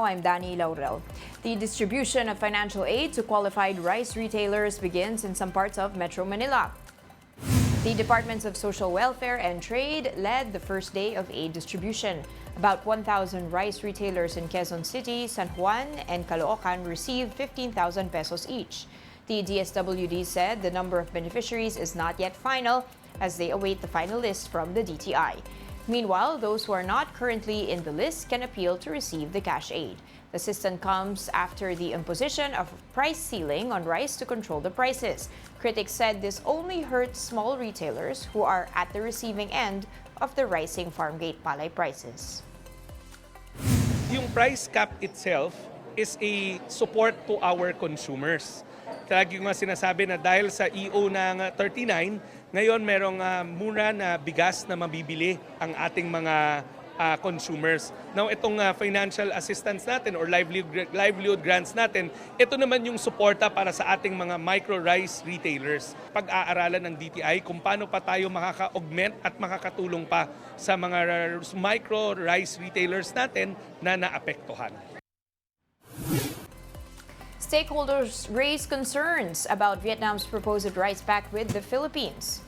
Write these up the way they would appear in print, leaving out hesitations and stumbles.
now, I'm Danny Laurel. The distribution of financial aid to qualified rice retailers begins in some parts of Metro Manila. The Departments of Social Welfare and Trade led the first day of aid distribution. About 1,000 rice retailers in Quezon City, San Juan, and Caloocan received 15,000 pesos each. The DSWD said the number of beneficiaries is not yet final as they await the final list from the DTI. Meanwhile, those who are not currently in the list can appeal to receive the cash aid. The assistance comes after the imposition of price ceiling on rice to control the prices. Critics said this only hurts small retailers who are at the receiving end of the rising farm gate palay prices. Yung price cap itself is a support to our consumers. Lagi ko nga sinasabi na dahil sa EO ng 39, ngayon merong mura na bigas na mabibili ang ating mga consumers. Now itong financial assistance natin or livelihood grants natin, ito naman yung suporta para sa ating mga micro rice retailers. Pag-aaralan ng DTI kung paano pa tayo makaka-augment at makakatulong pa sa mga micro rice retailers natin na naapektuhan. Stakeholders raise concerns about Vietnam's proposed rice pact with the Philippines.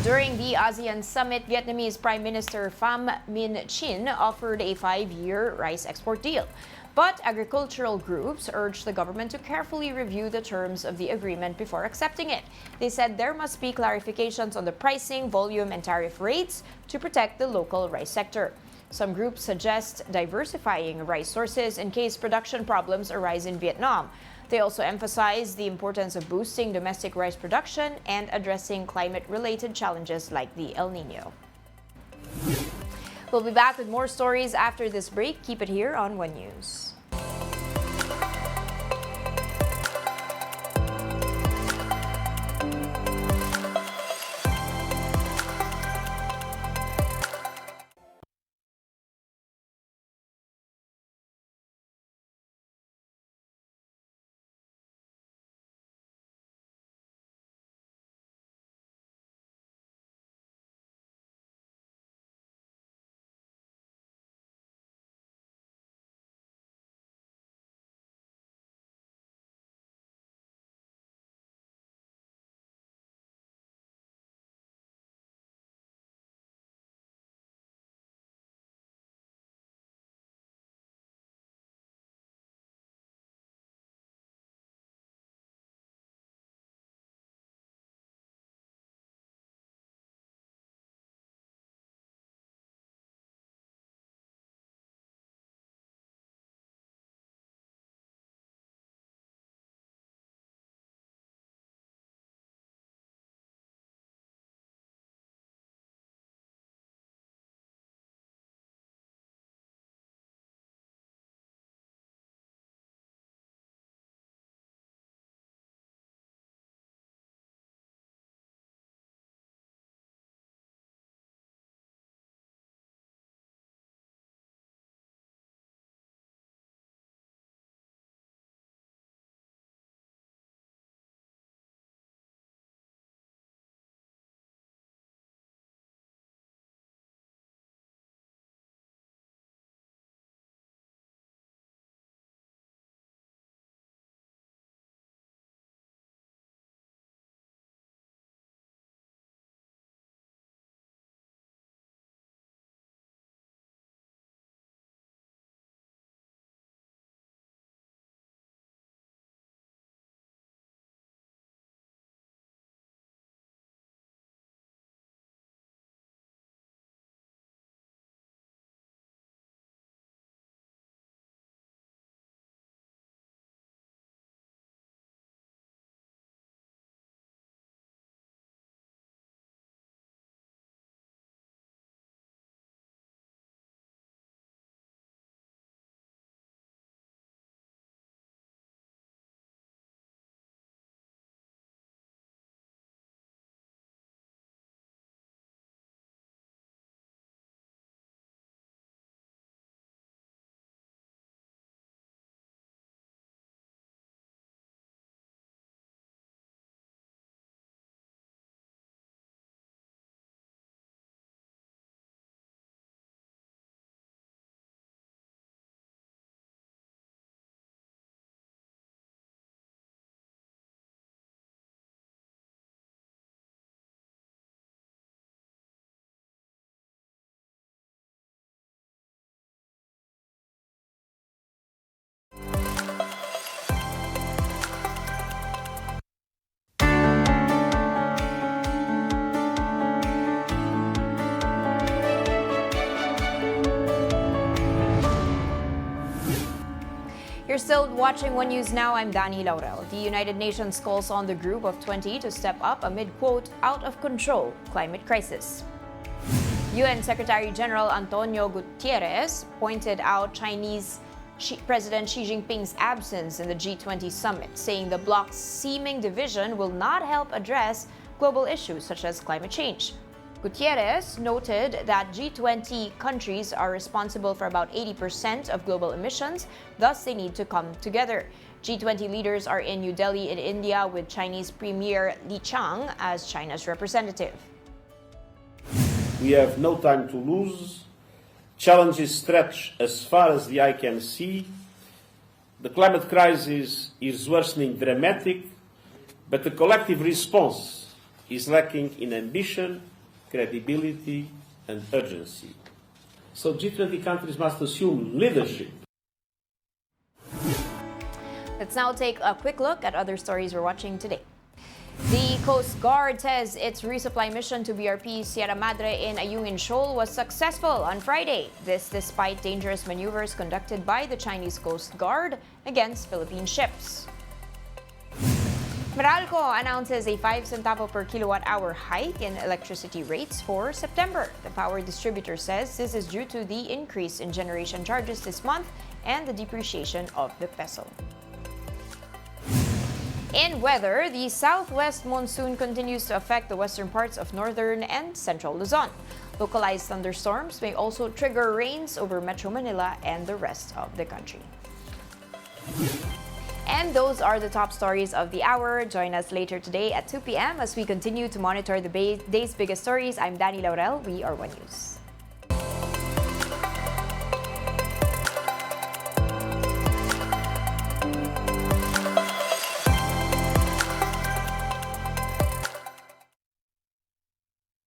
During the ASEAN summit, Vietnamese Prime Minister Pham Minh Chinh offered a 5-year rice export deal. But agricultural groups urged the government to carefully review the terms of the agreement before accepting it. They said there must be clarifications on the pricing, volume, and tariff rates to protect the local rice sector. Some groups suggest diversifying rice sources in case production problems arise in Vietnam. They also emphasize the importance of boosting domestic rice production and addressing climate-related challenges like the El Nino. We'll be back with more stories after this break. Keep it here on One News. You're still watching One News Now. I'm Dani Laurel. The United Nations calls on the Group of 20 to step up amid, quote, out of control climate crisis. UN Secretary General Antonio Gutierrez pointed out Chinese President Xi Jinping's absence in the G20 summit, saying the bloc's seeming division will not help address global issues such as climate change. Gutierrez noted that G20 countries are responsible for about 80% of global emissions, thus they need to come together. G20 leaders are in New Delhi in India with Chinese Premier Li Qiang as China's representative. We have no time to lose. Challenges stretch as far as the eye can see. The climate crisis is worsening dramatic, but the collective response is lacking in ambition, credibility and urgency. So G20 countries must assume leadership. Let's now take a quick look at other stories we're watching today. The Coast Guard says its resupply mission to BRP Sierra Madre in Ayungin Shoal was successful on Friday. This despite dangerous maneuvers conducted by the Chinese Coast Guard against Philippine ships. Meralco announces a 5 centavo per kilowatt-hour hike in electricity rates for September. The power distributor says this is due to the increase in generation charges this month and the depreciation of the peso. In weather, the southwest monsoon continues to affect the western parts of northern and central Luzon. Localized thunderstorms may also trigger rains over Metro Manila and the rest of the country. And those are the top stories of the hour. Join us later today at 2 p.m. as we continue to monitor the day's biggest stories. I'm Dani Laurel. We are One News.